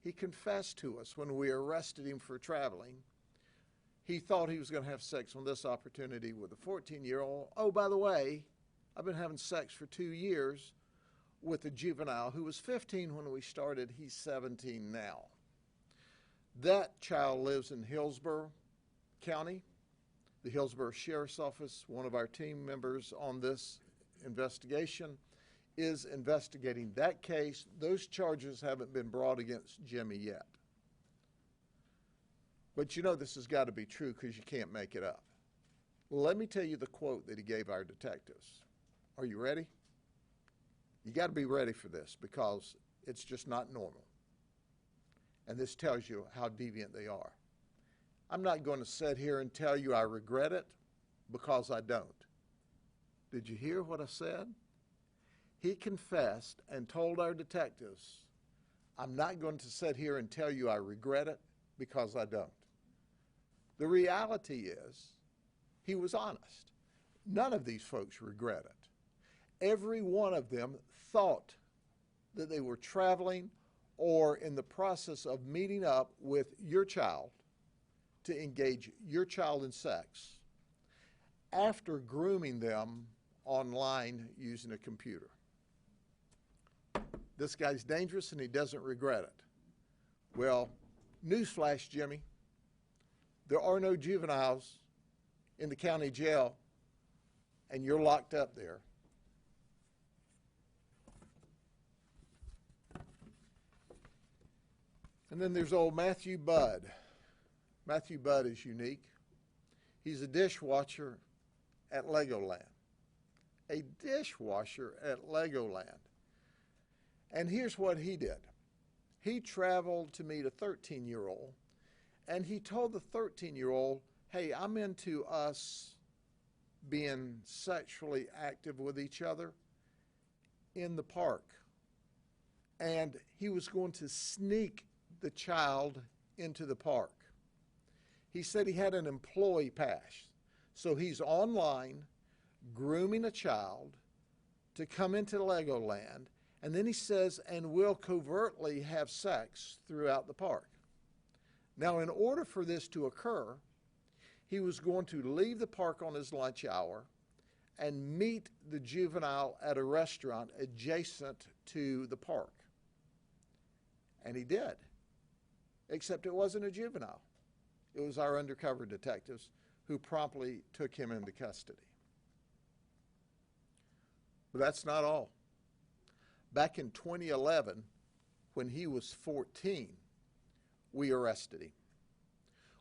He confessed to us when we arrested him for traveling. He thought he was going to have sex on this opportunity with a 14-year-old. Oh, by the way, I've been having sex for 2 years with a juvenile who was 15 when we started. He's 17 now. That child lives in Hillsborough County. The Hillsborough Sheriff's Office, one of our team members on this investigation, is investigating that case. Those charges haven't been brought against Jimmy yet. But you know this has got to be true because you can't make it up. Let me tell you the quote that he gave our detectives. Are you ready? You got to be ready for this because it's just not normal. And this tells you how deviant they are. I'm not going to sit here and tell you I regret it because I don't. Did you hear what I said? He confessed and told our detectives, I'm not going to sit here and tell you I regret it because I don't. The reality is, he was honest. None of these folks regret it. Every one of them thought that they were traveling or in the process of meeting up with your child to engage your child in sex after grooming them online using a computer. This guy's dangerous and he doesn't regret it. Well, newsflash, Jimmy, there are no juveniles in the county jail and you're locked up there. And then there's old Matthew Budd. Matthew Budd is unique. He's a dishwasher at Legoland. A dishwasher at Legoland. And here's what he did. He traveled to meet a 13-year-old, and he told the 13-year-old, hey, I'm into us being sexually active with each other in the park. And he was going to sneak the child into the park. He said he had an employee pass. So he's online grooming a child to come into Legoland, and then he says, and we'll covertly have sex throughout the park. Now, in order for this to occur, he was going to leave the park on his lunch hour and meet the juvenile at a restaurant adjacent to the park. And he did, except it wasn't a juvenile. It was our undercover detectives who promptly took him into custody. But that's not all. Back in 2011, when he was 14, we arrested him.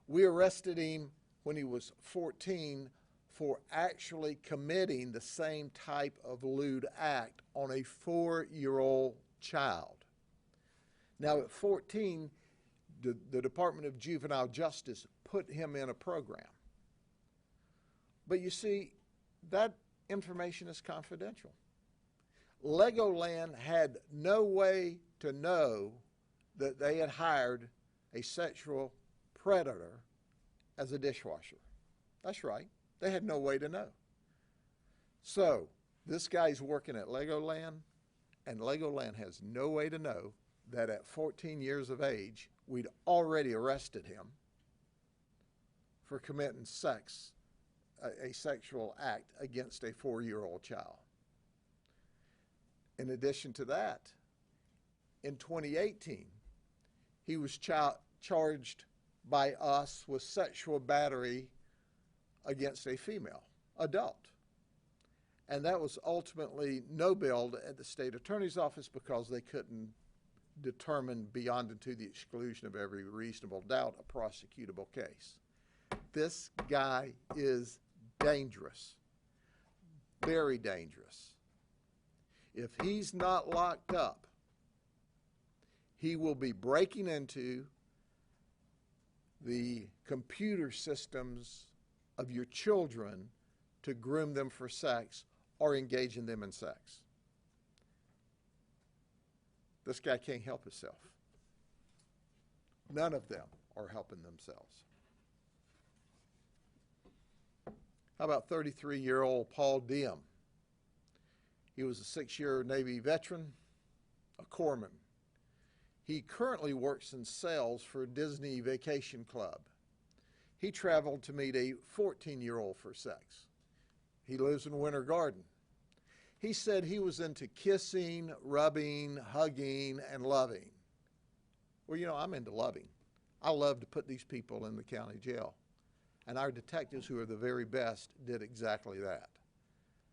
We arrested him when he was 14 for actually committing the same type of lewd act on a 4-year-old child. Now at 14, the Department of Juvenile Justice put him in a program. But you see, that information is confidential. Legoland had no way to know that they had hired a sexual predator as a dishwasher. That's right. They had no way to know. So this guy's working at Legoland, and Legoland has no way to know that at 14 years of age, we'd already arrested him for committing sex, a sexual act against a 4-year-old child. In addition to that, in 2018, he was charged by us with sexual battery against a female adult. And that was ultimately no-billed at the state attorney's office because they couldn't determine beyond and to the exclusion of every reasonable doubt a prosecutable case. This guy is dangerous, very dangerous. If he's not locked up, he will be breaking into the computer systems of your children to groom them for sex or engaging them in sex. This guy can't help himself. None of them are helping themselves. How about 33-year-old Paul Diem? He was a 6-year Navy veteran, a corpsman. He currently works in sales for Disney Vacation Club. He traveled to meet a 14-year-old for sex. He lives in Winter Garden. He said he was into kissing, rubbing, hugging, and loving. Well, you know, I'm into loving. I love to put these people in the county jail. And our detectives, who are the very best, did exactly that.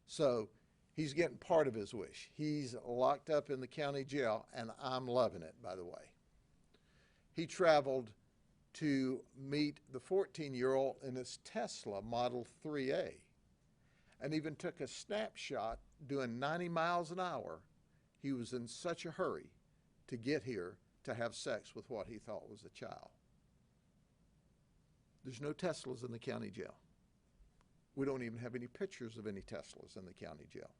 So he's getting part of his wish. He's locked up in the county jail, and I'm loving it, by the way. He traveled to meet the 14-year-old in his Tesla Model 3A, and even took a snapshot doing 90 miles an hour. He was in such a hurry to get here to have sex with what he thought was a child. There's no Teslas in the county jail. We don't even have any pictures of any Teslas in the county jail.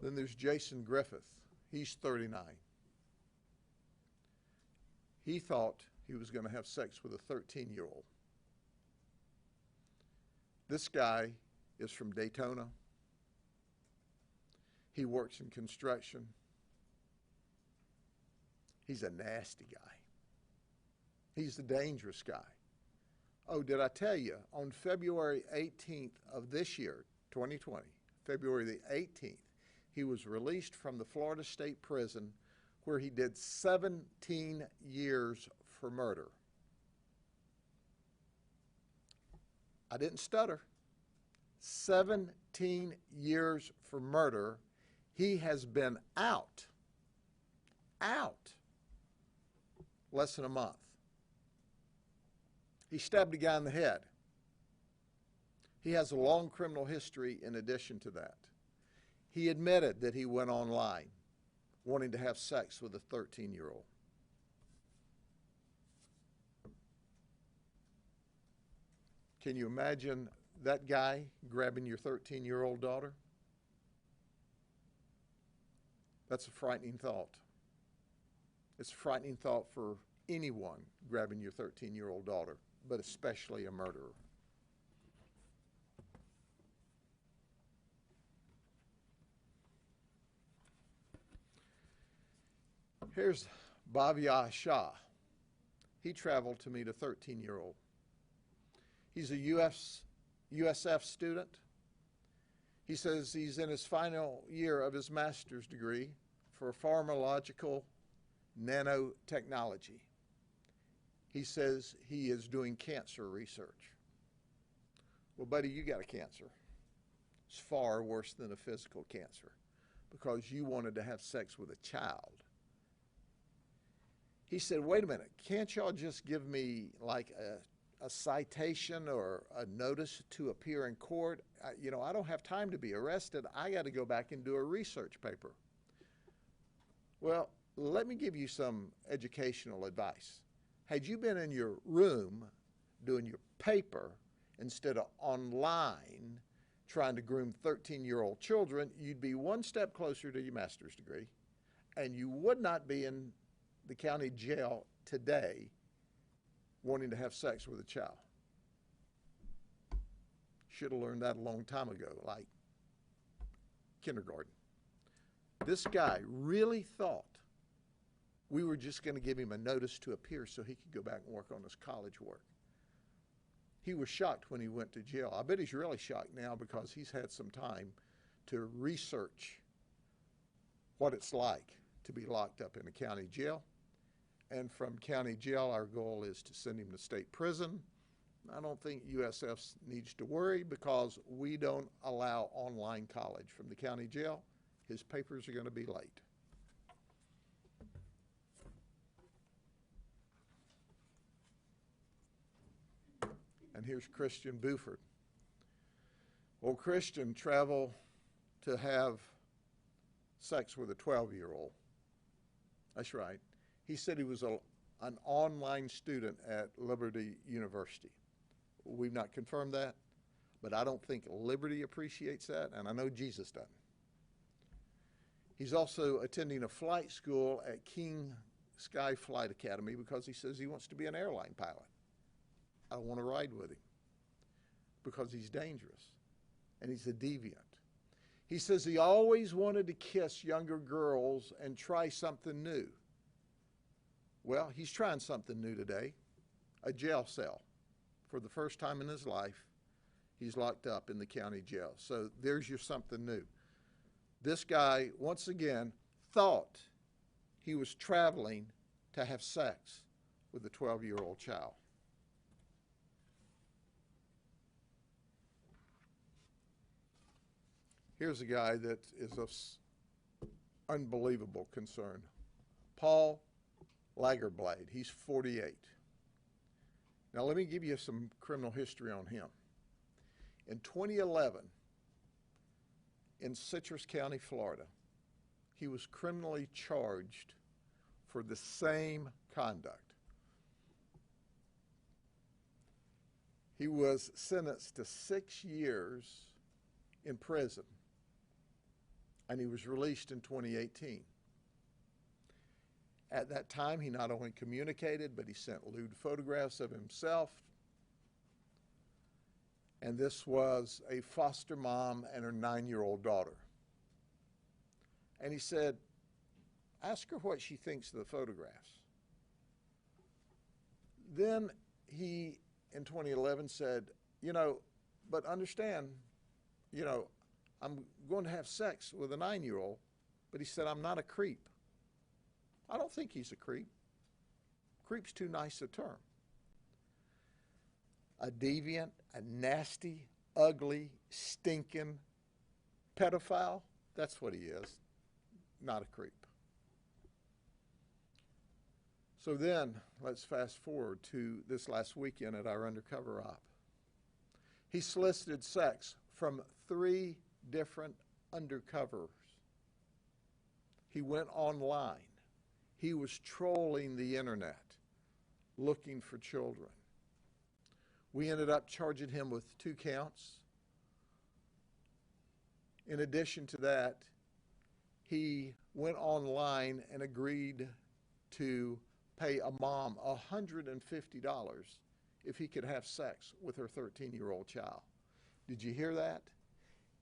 Then there's Jason Griffith. He's 39. He thought he was going to have sex with a 13-year-old. This guy is from Daytona. He works in construction. He's a nasty guy. He's the dangerous guy. Oh, did I tell you, on February 18th of this year, 2020, February the 18th, he was released from the Florida State Prison where he did 17 years for murder. I didn't stutter. 17 years for murder. He has been out less than a month. He stabbed a guy in the head. He has a long criminal history in addition to that. He admitted that he went online wanting to have sex with a 13-year-old. Can you imagine that guy grabbing your 13-year-old daughter? That's a frightening thought. It's a frightening thought for anyone grabbing your 13-year-old daughter, but especially a murderer. Here's Bhavya Shah. He traveled to meet a 13-year-old. He's a USF student. He says he's in his final year of his master's degree for pharmacological nanotechnology. He says he is doing cancer research. Well, buddy, you got a cancer. It's far worse than a physical cancer because you wanted to have sex with a child. He said, wait a minute, can't y'all just give me like a citation or a notice to appear in court? I don't have time to be arrested. I got to go back and do a research paper. Well, let me give you some educational advice. Had you been in your room doing your paper instead of online trying to groom 13-year-old children, you'd be one step closer to your master's degree, and you would not be in the county jail today wanting to have sex with a child. Should have learned that a long time ago, like kindergarten. This guy really thought we were just going to give him a notice to appear so he could go back and work on his college work. He was shocked when he went to jail. I bet he's really shocked now because he's had some time to research what it's like to be locked up in a county jail. And from county jail, our goal is to send him to state prison. I don't think USF needs to worry because we don't allow online college from the county jail. His papers are going to be late. And here's Christian Buford. Well, Christian traveled to have sex with a 12-year-old. That's right. He said he was an online student at Liberty University. We've not confirmed that, but I don't think Liberty appreciates that, and I know Jesus doesn't. He's also attending a flight school at King Sky Flight Academy because he says he wants to be an airline pilot. I don't want to ride with him because he's dangerous. and he's a deviant. He says he always wanted to kiss younger girls and try something new. Well, he's trying something new today, a jail cell. For the first time in his life, he's locked up in the county jail. So there's your something new. This guy, once again, thought he was traveling to have sex with a 12-year-old child. Here's a guy that is of unbelievable concern. Paul Lagerblade. He's 48. Now let me give you some criminal history on him. In 2011, in Citrus County, Florida, he was criminally charged for the same conduct. He was sentenced to 6 years in prison, and he was released in 2018. At that time, he not only communicated, but he sent lewd photographs of himself. And this was a foster mom and her 9-year-old daughter. And he said, ask her what she thinks of the photographs. Then he, in 2011, said, but understand, I'm going to have sex with a 9-year-old, but he said, I'm not a creep. I don't think he's a creep. Creep's too nice a term. A deviant, a nasty, ugly, stinking pedophile, that's what he is, not a creep. So then, let's fast forward to this last weekend at our undercover op. He solicited sex from 3 different undercovers. He went online. He was trolling the internet, looking for children. We ended up charging him with 2 counts. In addition to that, he went online and agreed to pay a mom $150 if he could have sex with her 13-year-old child. Did you hear that?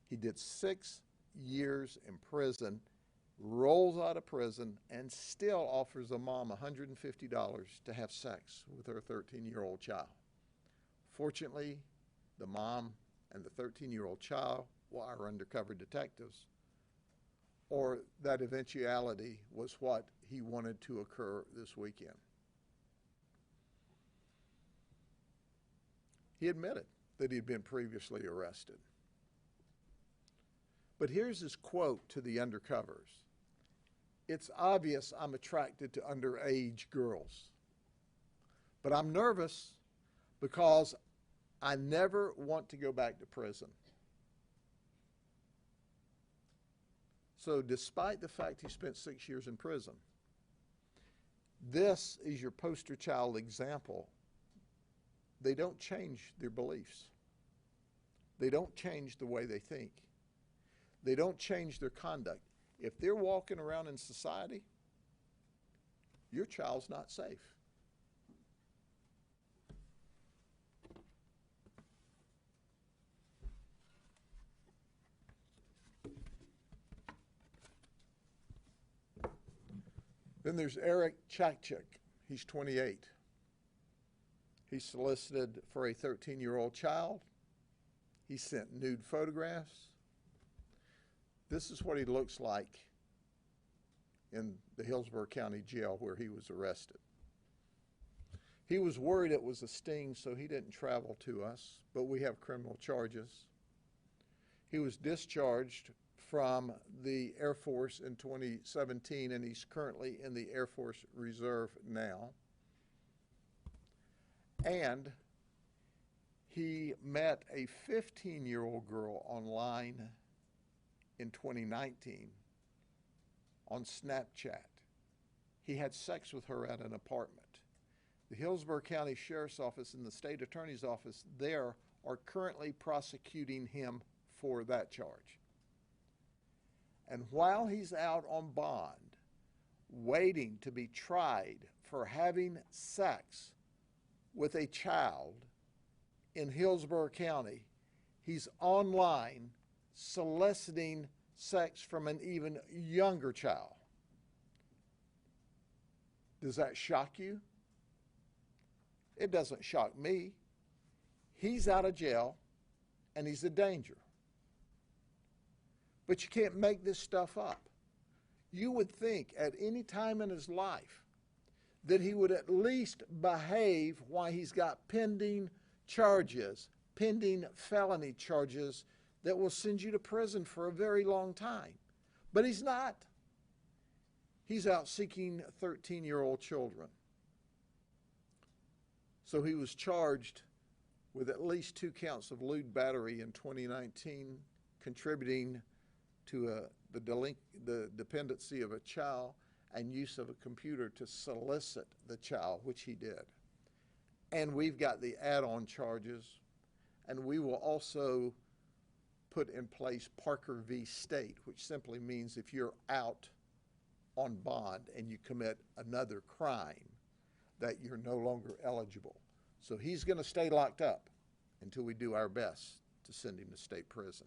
He did 6 years in prison, rolls out of prison, and still offers a mom $150 to have sex with her 13-year-old child. Fortunately, the mom and the 13-year-old child were our undercover detectives, or that eventuality was what he wanted to occur this weekend. He admitted that he had been previously arrested. But here's his quote to the undercovers. It's obvious I'm attracted to underage girls, but I'm nervous because I never want to go back to prison. So despite the fact he spent 6 years in prison, this is your poster child example. They don't change their beliefs. They don't change the way they think. They don't change their conduct. If they're walking around in society, your child's not safe. Then there's Eric Chakchik. He's 28. He solicited for a 13-year-old child. He sent nude photographs. This is what he looks like in the Hillsborough County Jail where he was arrested. He was worried it was a sting, so he didn't travel to us, but we have criminal charges. He was discharged from the Air Force in 2017, and he's currently in the Air Force Reserve now. And he met a 15-year-old girl online in 2019 on Snapchat. He had sex with her at an apartment. The Hillsborough County Sheriff's Office and the State Attorney's Office there are currently prosecuting him for that charge. And while he's out on bond, waiting to be tried for having sex with a child in Hillsborough County, He's online soliciting sex from an even younger child. Does that shock you? It doesn't shock me. He's out of jail and he's a danger. But you can't make this stuff up. You would think at any time in his life that he would at least behave while he's got pending charges, pending felony charges that will send you to prison for a very long time. But he's not. He's out seeking 13-year-old children. So he was charged with at least 2 counts of lewd battery in 2019, contributing to the dependency of a child and use of a computer to solicit the child, which he did. And we've got the add-on charges, and we will also put in place Parker v. State, which simply means if you're out on bond and you commit another crime, that you're no longer eligible. So he's going to stay locked up until we do our best to send him to state prison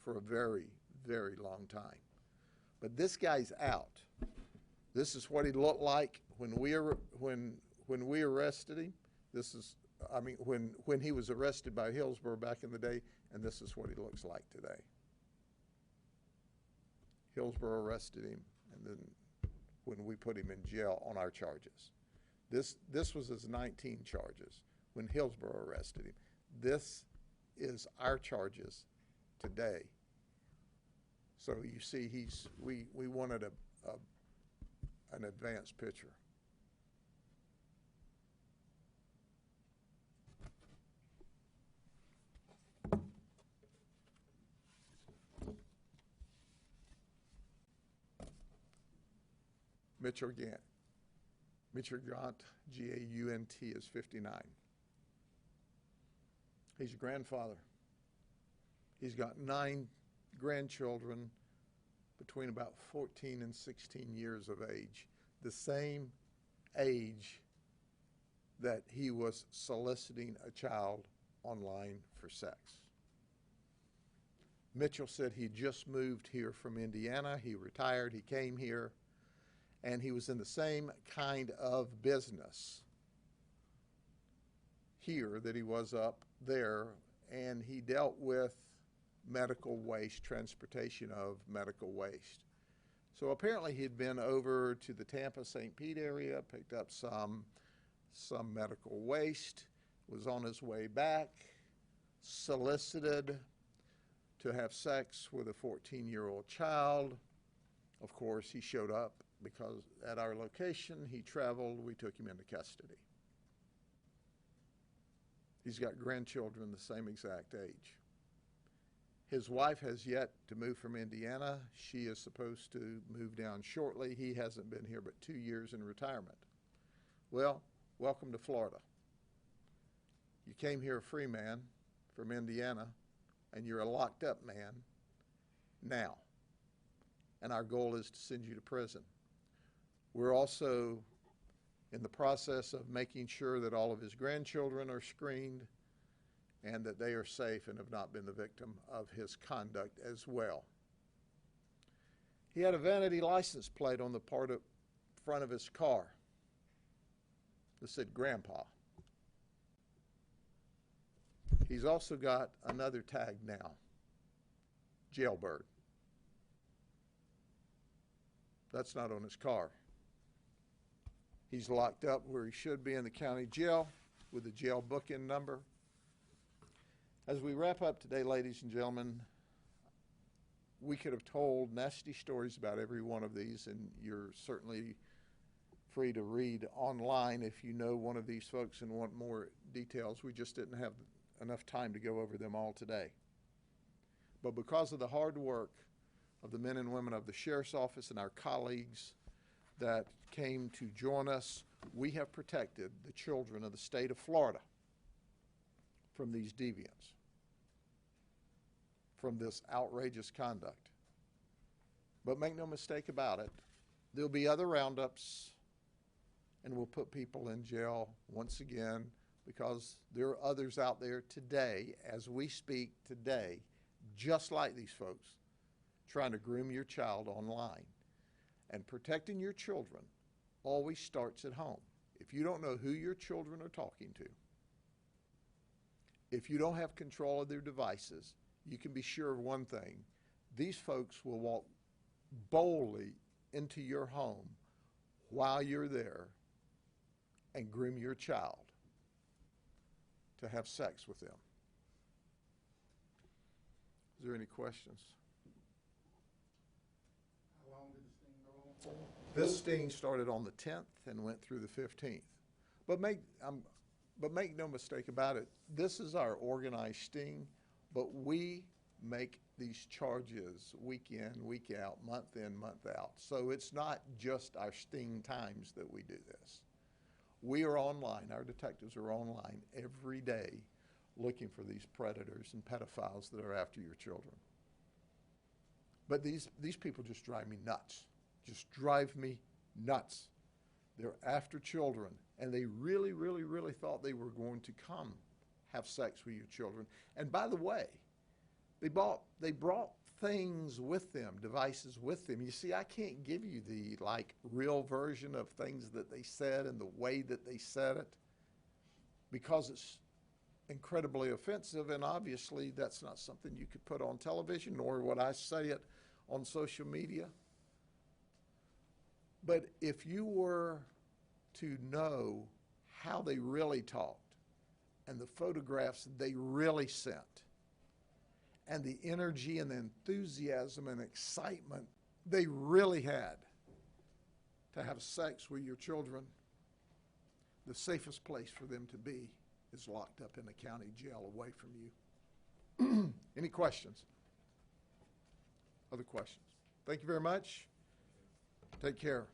for a very, very long time. But this guy's out. This is what he looked like when we arrested him. This is, I mean, when he was arrested by Hillsborough back in the day, and this is what he looks like today. Hillsborough arrested him, and then when we put him in jail on our charges. This was his 19 charges when Hillsborough arrested him. This is our charges today. So you see, we wanted an advanced picture. Mitchell Gant. Mitchell Gaunt, G-A-U-N-T, is 59. He's a grandfather. He's got 9 grandchildren between about 14 and 16 years of age, the same age that he was soliciting a child online for sex. Mitchell said he just moved here from Indiana. He retired, he came here, and he was in the same kind of business here that he was up there, and he dealt with medical waste, transportation of medical waste. So apparently he'd been over to the Tampa, St. Pete area, picked up some medical waste, was on his way back, solicited to have sex with a 14-year-old child. Of course, he showed up because at our location, he traveled, we took him into custody. He's got grandchildren the same exact age. His wife has yet to move from Indiana. She is supposed to move down shortly. He hasn't been here but 2 years in retirement. Well, welcome to Florida. You came here a free man from Indiana, and you're a locked up man now. And our goal is to send you to prison. We're also in the process of making sure that all of his grandchildren are screened and that they are safe and have not been the victim of his conduct as well. He had a vanity license plate on the front of his car that said Grandpa. He's also got another tag now, Jailbird. That's not on his car. He's locked up where he should be in the county jail with a jail booking number. As we wrap up today, ladies and gentlemen, we could have told nasty stories about every one of these, and you're certainly free to read online if you know one of these folks and want more details. We just didn't have enough time to go over them all today. But because of the hard work of the men and women of the Sheriff's Office and our colleagues that came to join us, we have protected the children of the state of Florida from these deviants, from this outrageous conduct. But make no mistake about it, there'll be other roundups, and we'll put people in jail once again because there are others out there today, as we speak today, just like these folks, trying to groom your child online. And protecting your children always starts at home. If you don't know who your children are talking to, if you don't have control of their devices, you can be sure of one thing. These folks will walk boldly into your home while you're there and groom your child to have sex with them. Is there any questions? How long did the sting go on for? This sting started on the 10th and went through the 15th. But make no mistake about it, this is our organized sting, but we make these charges week in, week out, month in, month out. So it's not just our sting times that we do this. We are online, our detectives are online every day looking for these predators and pedophiles that are after your children. But these people just drive me nuts, just drive me nuts. They're after children, and they really, really, really thought they were going to come have sex with your children. And by the way, they brought things with them, devices with them. You see, I can't give you the real version of things that they said and the way that they said it, because it's incredibly offensive, and obviously that's not something you could put on television, nor would I say it on social media. But if you were to know how they really talked and the photographs they really sent and the energy and the enthusiasm and excitement they really had to have sex with your children, the safest place for them to be is locked up in a county jail away from you. Any questions? Other questions? Thank you very much. Take care.